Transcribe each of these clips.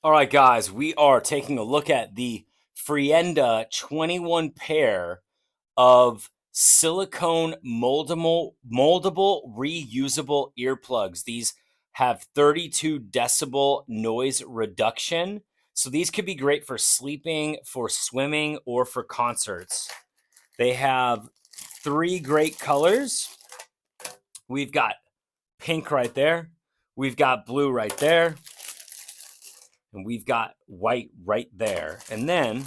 All right, guys, we are taking a look at the Frienda 21 pair of silicone moldable reusable earplugs. These have 32 decibel noise reduction. So these could be great for sleeping, for swimming, or for concerts. They have three great colors. We've got pink right there. We've got blue right there. And we've got white right there. And then,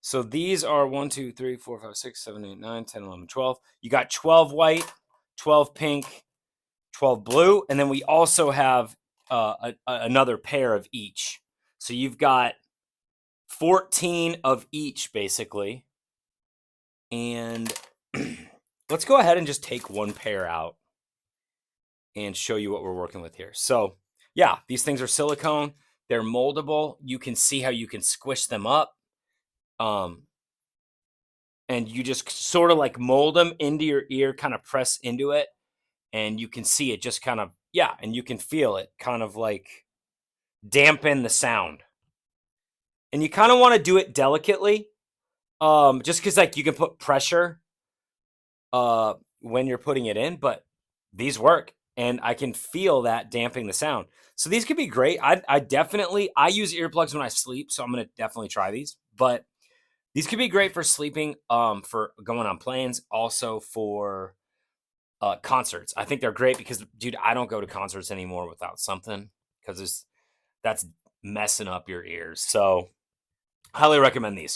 so these are 1, 2, 3, 4, 5, 6, 7, 8, 9, 10, 11, 12. You got 12 white, 12 pink, 12 blue. And then we also have another pair of each. So you've got 14 of each, basically. And let's go ahead and just take one pair out and show you what we're working with here. So yeah, these things are silicone. They're moldable. You can see how you can squish them up. And you just sort of like mold them into your ear, kind of press into it, and you can see it just kind of, yeah, and you can feel it kind of like dampen the sound. And you kind of want to do it delicately, just because like you can put pressure when you're putting it in, but these work, and I can feel that damping the sound. So these could be great. I definitely use earplugs when I sleep, so I'm gonna definitely try these. But these could be great for sleeping, for going on planes, also for concerts. I think they're great because, dude, I don't go to concerts anymore without something because that's messing up your ears. So, highly recommend these.